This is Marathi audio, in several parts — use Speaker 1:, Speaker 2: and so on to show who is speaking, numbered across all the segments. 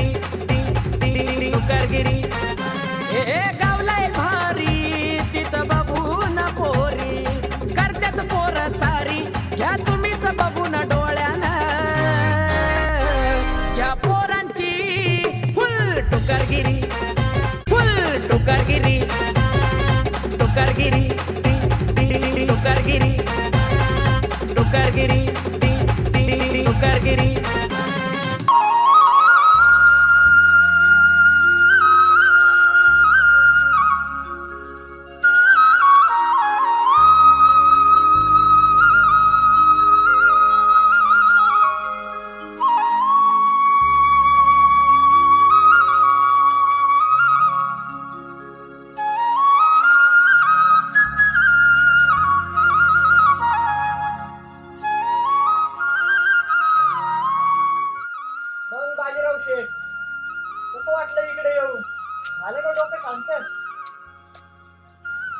Speaker 1: टुकारगिरी टुकारगिरी हे गावलाय भारी तिथं बघून पोरी करत्यात पोर सारी घ्या तुम्हीच बघून डोळ्यानं या पोरांची फुल टुकारगिरी टुकारगिरी टुकारगिरी टुकारगिरी टुकारगिरी टुकारगिरी
Speaker 2: कसं वाटलं इकडे येऊन? झालं का डोकं शांत?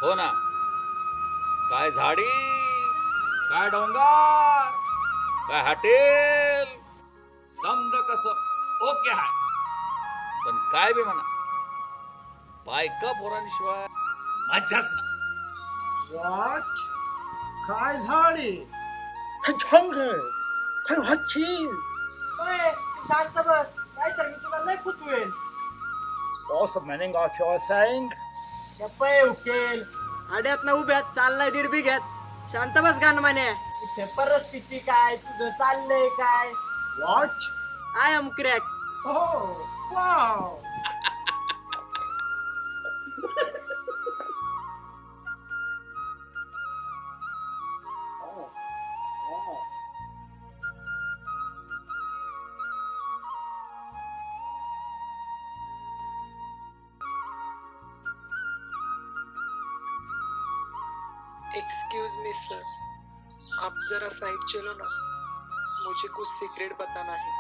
Speaker 3: हो ना. काय झाडी, काय डोंगर, काय हॉटेल, समजा कसं ओके आहे. पण काय बी म्हणा, बायका पोरांशिवाय मजाच ना.
Speaker 2: वाट काय झाली?
Speaker 4: डोंगर काय हॉटेल.
Speaker 2: शांत बस, काय तर मी तुला लय footwell.
Speaker 4: What's the meaning of your saying?
Speaker 2: गप्पे उकेल आड्यात ना उभ्यात चाललाय 1.5 बिघ्यात. शांत बस गाण म्हणे. इथे परिस्थिती काय, तुझं चाललंय काय?
Speaker 4: What?
Speaker 2: I am crack.
Speaker 4: Oh, wow.
Speaker 5: Excuse me sir, आप जरा साइड चलो ना, मुझे कुछ सीक्रेट बताना है.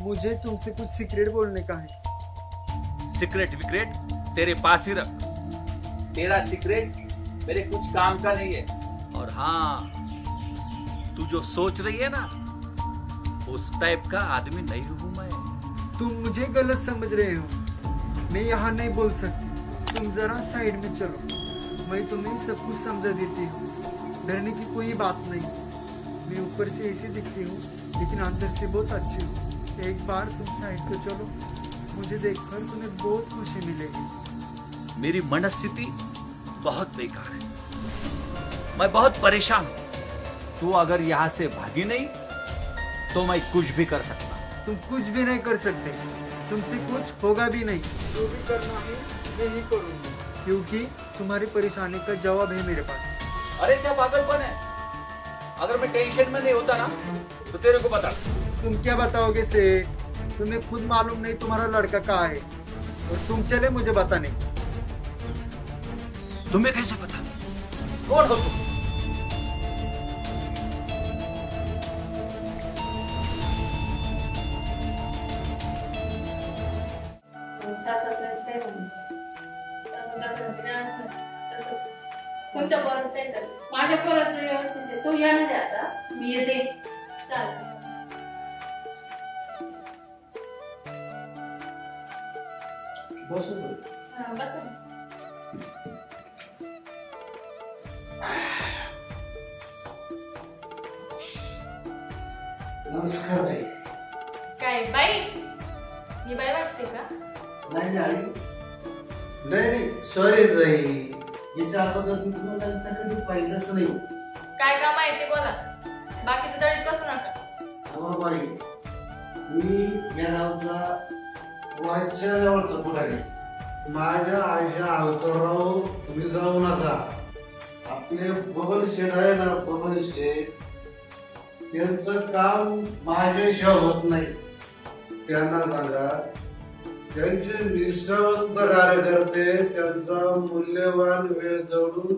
Speaker 2: मुझे तुमसे कुछ सीक्रेट बोलने का है.
Speaker 3: सीक्रेट विक्रेट तेरे पास ही रख. तेरा सीक्रेट मेरे कुछ काम का नहीं है. और हाँ, तू जो सोच रही है ना, उस टाइप का आदमी नहीं हूं मैं.
Speaker 2: तुम मुझे गलत समझ रहे हो. मैं यहाँ नहीं बोल सकती. तुम जरा साइड में चलो, मैं तुम्हें सब कुछ समझा देती हूँ. डरने की कोई बात नहीं. मैं ऊपर से ऐसी दिखती हूँ, लेकिन अंदर से बहुत अच्छी हूँ. एक बार तुम साइड पे चलो, मुझे देखकर तुम्हें बहुत खुशी मिलेगी.
Speaker 3: मेरी मनस्थिति बहुत बेकार है. मैं बहुत परेशान हूं. तू अगर यहाँ से भागी नहीं तो मैं कुछ भी कर सकता.
Speaker 2: तुम कुछ भी नहीं कर सकते. तुमसे कुछ होगा भी नहीं. जो भी करना है मैं ही करूँगी, क्योंकि तुम्हारी परेशानी का जवाब है मेरे पास.
Speaker 3: अरे क्या पागलपन है. अगर मैं टेंशन में नहीं होता ना तो तेरे को बता.
Speaker 2: तुम क्या बताओगे से? तुम्हें खुद मालूम नहीं तुम्हारा लड़का कहाँ है, और तुम चले मुझे बताने.
Speaker 3: तुम्हें कैसे पता? कौन हो तुम?
Speaker 6: तुमच्या पोराचं काय झालं? माझ्या पोराचं व्यवस्थित आहे. तो येणार आहे आता. मी येते. चालेल. हा, बसा.
Speaker 4: नमस्कार बाई.
Speaker 6: काय बाई? मी बाई वाटते का?
Speaker 4: नाही नाही नाही, सॉरी ताई. याच्या अगोदर मी तुम्हाला कधी पाहिलंच नाही.
Speaker 6: काय काम आहे ते बोला. बाकीचं दळीत बसू नका.
Speaker 4: अहो बाई, मी या गावचा वाच्या जवळचा पुढारी. माझ्या आईच्या अवताराव तुम्ही जाऊ नका. आपले बबन शेठ आहे ना, बबन शेठ, त्यांचं काम माझ्याशिवाय होत नाही. त्यांना सांगा, त्यांचे निष्ठावंत कार्यकर्ते त्यांचा मूल्यवान वेळ जोडून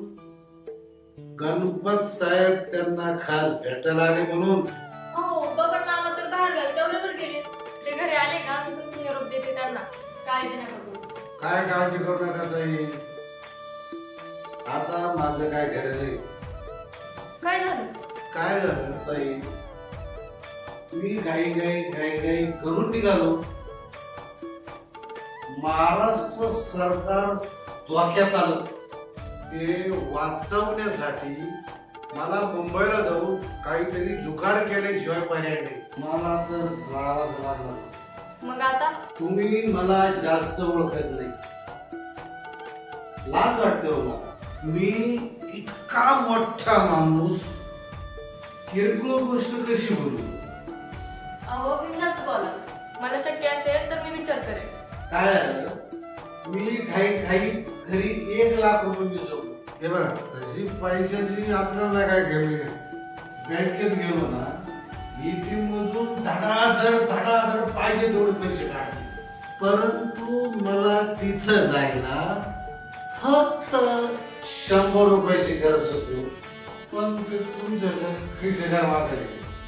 Speaker 4: गणपत साहेब त्यांना खास भेटायला आले म्हणून.
Speaker 6: हो, बबन मामा तर बाहेर गावी दौऱ्यावर गेले.
Speaker 7: घरी आले का मी तुमचा निरोप देते त्यांना. काळजी नका करू.
Speaker 4: काय काळजी करू नका ताई. आता माझं काय घरी नाही.
Speaker 7: काय झालं?
Speaker 4: काय झालं ताई, मी घाई करून निघालो. महाराष्ट्र सरकार धोक्यात आलं. ते वाचवण्यासाठी मला मुंबईला जाऊन काहीतरी जुगाड केल्याशिवाय पर्याय नाही. मला तर जावंच लागलं.
Speaker 7: मग आता
Speaker 4: तुम्ही मला जास्त ओळखत नाही. लाज वाटते हो मला. मी इतका मोठा माणूस किरकोळ गोष्ट कशी बोलू?
Speaker 7: अहो बिंदास बोला. मला शक्य असेल तर मी विचार करेन.
Speaker 4: काय झालं, मी घाई घरी 1,00,000 रुपये दिसतो. हे बघा, तशी पैशाची आपल्याला काय कमी नाही. बँकेत गेलो ना, ATM मधून धडाधड पाहिजे तेवढे पैसे काढले. परंतु मला तिथं जायला फक्त 100 रुपयाची गरज होती. पण ते तुमच्याकडे खिसे काय मागले.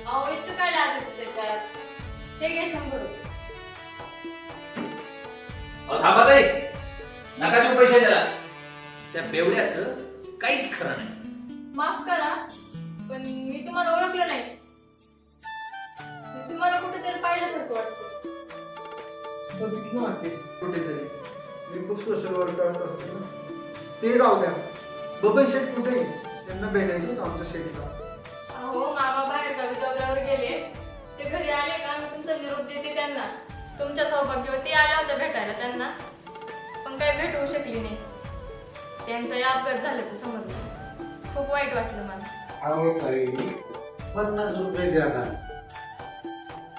Speaker 7: अहो इतकं काय लागत त्याच्यात. हे घे 100 रुपये.
Speaker 3: थांबा ताई, नका देऊ पैसे त्याला. त्या बेवड्याचं काहीच खरं नाही.
Speaker 7: माफ करा पण मी तुम्हाला ओळखलं नाही. मी तुम्हाला कुठेतरी पाहिल्यासारखं वाटतं.
Speaker 2: बघितलं असेल कुठेतरी. मी खूप सोशल वर्क करत असते ना. ते जाऊ द्या. बबन शेठ कुठे? त्यांना भेटायचं होतं आमच्या शेठला.
Speaker 7: अहो मामा बाहेर गावी दौऱ्यावर गेले. ते घरी आले का मी तुमचा निरोप देते त्यांना. तुमच्या सौभाग्यवती आल्या होत्या भेटायला त्यांना, पण काही भेट होऊ शकली नाही. त्यांचाही अपघात झाल्याचं समजलं. खूप वाईट वाटलं मला.
Speaker 4: अहो ताई, 50 रुपये द्या ना.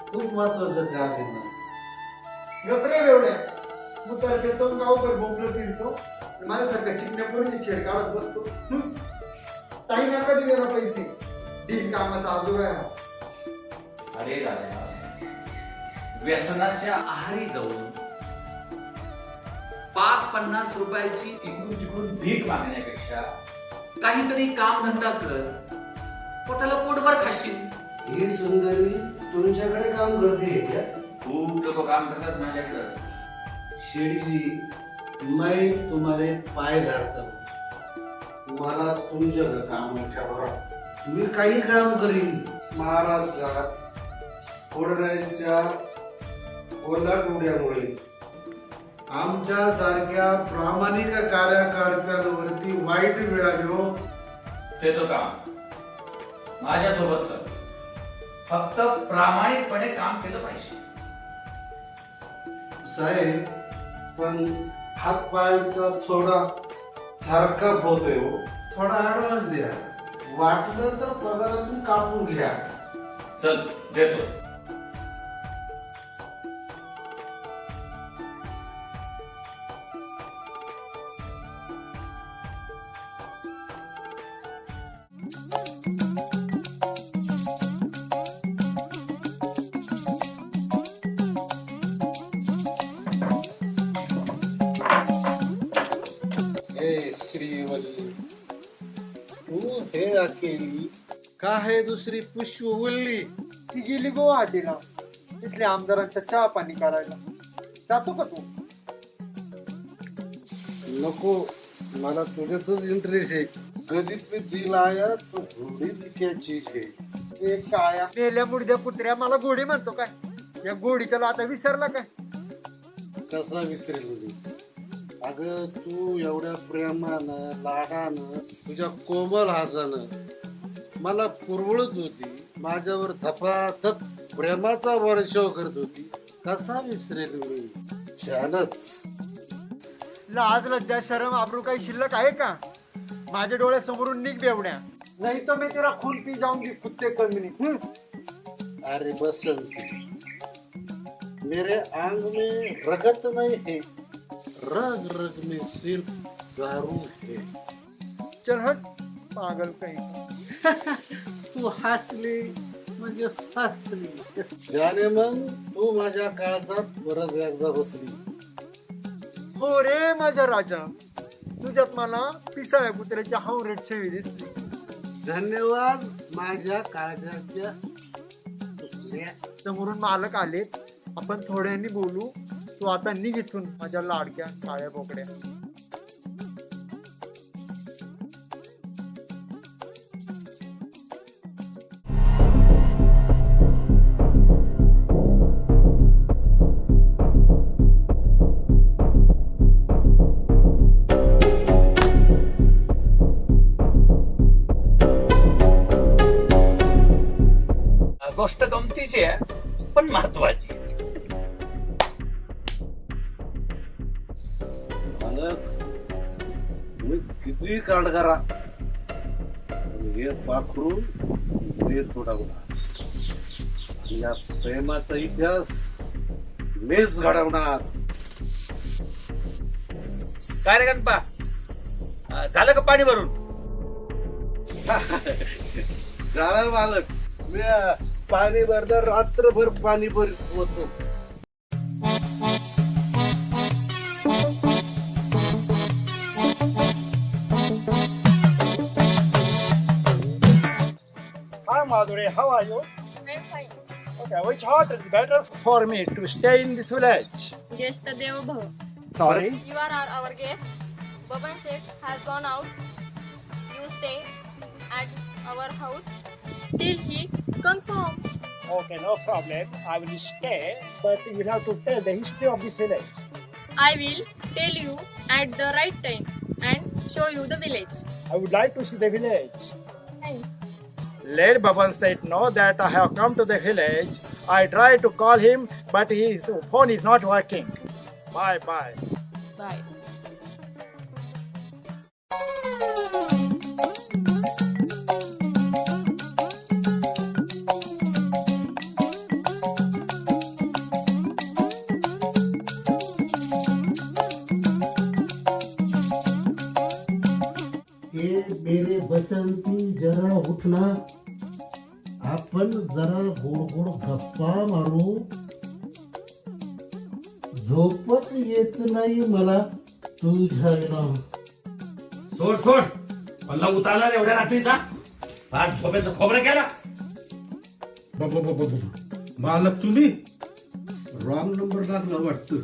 Speaker 4: खूप महत्वाचं काम आहे माझं.
Speaker 2: गपरे एवढ्या मग तर फिरतो गावभर बोंबलं फिरतो. माझ्यासारख्या चिकण्या पूर्ण छेड काढत बसतो. ताई नका देऊ ना पैसे. दिन कामाचा आजोर आहे.
Speaker 3: अरे दादा, व्यसनाच्या आहारी जाऊन 5-50 रुपयाची इकडून तिकडून भीक मागण्यापेक्षा काहीतरी काम धंदा कर, पोटाला पोटभर खाशील.
Speaker 4: ही सुंदरी तुमच्याकडे काम करते का?
Speaker 3: खूप लोक काम करतात माझ्याकडं.
Speaker 4: शेठजी, मैं तुम्हारे पाय धरता. मला तुमच्याकडे काम ठेवा. मी काही काम करीन. महाराष्ट्रात कोरोनाच्या ओलाटोड्यामुळे आमच्या सारख्या प्रामाणिक कार्यकर्त्यांवरती वाईट वेळ आली हो.
Speaker 3: ते तो काम माझ्यासोबत चल. फक्त प्रामाणिकपणे काम केलं पाहिजे.
Speaker 4: साहेब, पण हात पायांचा थोडा थरकाप होतोय हो. थोडा ऍडव्हान्स द्या. वाटलं तर पगारातून कापून घ्या.
Speaker 3: चल देतो.
Speaker 4: श्रीवल्ली, तू हे अकेली का है दुसरी पुष्पवल्ली?
Speaker 2: ती गेली गुवाहाटीला. तिथले आमदारांचा चहा पाणी करायला. जातो का तू?
Speaker 4: नको, मला तुझ्यातच इंटरेस्ट आहे. कधी पे दिल आया तो घोडी क्या चीज है.
Speaker 2: एक काय मेल्या मुडद्या कुत्र्या मला गोडी म्हणतो काय? या गोडीच्या आता विसरला काय?
Speaker 4: कसा विसरेल मी? अगं, तू एवढ्या प्रेमानं लाडानं तुझ्या कोमल हातानं मला पुरवळत होती. माझ्यावर धपाधप प्रेमाचा वर्षाव करत होती. कसा विसरेल मी? छानच.
Speaker 2: लाज लज्जा शरम आबरू काही शिल्लक आहे का? माझ्या डोळ्यासमोरून निघ बेवड्या, नाही तर मी तेरा खून पी जाऊंगी कुत्ते कमीने.
Speaker 4: अरे बसंती, मेरे आंग में रगत नहीं है, रग रग में सिर्फ दारू है.
Speaker 2: चल हट पागल काही.
Speaker 4: तू हसली म्हणजे फसली. जाने मन तू माझ्या काळजात परत एकदा बसली.
Speaker 2: हो रे माझा राजा, तुझ्यात मला पिसाळ्या कुत्र्याची हावरेट छवी दिसली.
Speaker 4: धन्यवाद माझ्या काळजाच्या.
Speaker 2: समोरून मालक आलेत. आपण थोड्यांनी बोलू. तू आता निघ इथून माझ्या लाडक्या काळ्या बोकड्या.
Speaker 3: गोष्ट गमतीची आहे पण महत्वाची.
Speaker 4: मालक, तुम्ही किती कांड करा, हे पाखरू मी थोडा गुन्हा. या प्रेमाचा इतिहास मीच घडवणार.
Speaker 3: काय रे गणपा, झालं का पाणी भरून?
Speaker 4: झालं मालक, मी पाणी भरलं, रात्रभर पाणी भरत होतो.
Speaker 8: Hi Madhuri, how are you?
Speaker 7: I'm fine.
Speaker 8: Okay, which heart is better for me to stay in this village?
Speaker 7: Guest Dev Bhav.
Speaker 8: Sorry?
Speaker 7: You are our guest. Baban Sheikh has gone out. You stay at our house till he comes home.
Speaker 8: Okay, no problem. I will stay, but you will have to tell the history of this village.
Speaker 7: I will tell you at the right time and show you the village.
Speaker 8: I would like to see the village.
Speaker 7: Thanks.
Speaker 8: Let Baban Seth know that I have come to the village. I tried to call him, but his phone is not working. Bye bye.
Speaker 7: Bye.
Speaker 4: मेरे बसंती जरा उठना, आपण जरा गोड गोड गप्पा मारू. झोपच येत नाही मला तुझ्या विना.
Speaker 3: सोड सोड, मला उतारला एवढ्या रात्रीचा. आज झोपेचं खोबरं केला.
Speaker 4: मालक तुम्ही रॉंग नंबर लागला वाटतं.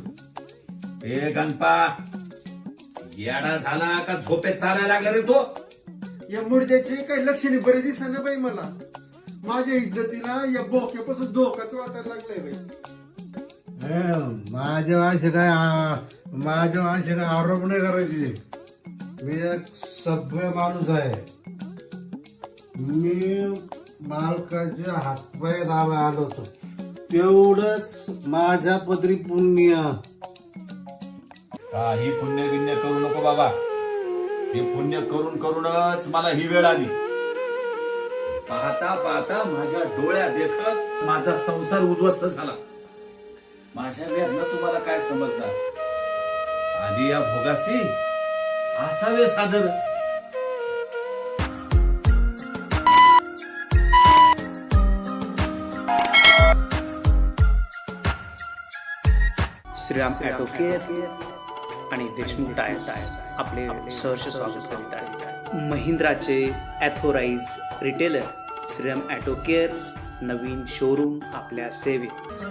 Speaker 3: ए गणपा, येडा झाला का झोपेत चालायला लागला रे तो?
Speaker 2: या मुडद्याचे काही लक्षणे बरे दिसना बाई. मला माझ्या इज्जतीला या बोक्यापासून धोकाच वाटायला लागलाय बाई.
Speaker 4: माझ्या माणसे काय आरोप नाही करायचे. मी एक सभ्य माणूस आहे. मी मालकाच्या हातपाय दाबा आलो होतो, तेवढंच माझ्या पदरी पुण्य.
Speaker 3: काही पुण्य बिण्य करू नको बाबा. हे पुण्य करून करूनच मला ही वेळ आली. पाहता पाहता माझ्या डोळ्या देखत माझा संसार उद्ध्वस्त झाला. माझ्या वेदना तुम्हाला काय समजणार. आधी या भोगासी असावे सादर.
Speaker 9: श्रीराम ॲटो केअर आणि देशमुख टायर आपले सहर्ष स्वागत करीत आहे. महिंद्राचे ॲथोराइज रिटेलर श्रीराम ॲटो केअर नवीन शोरूम आपल्या सेवेत.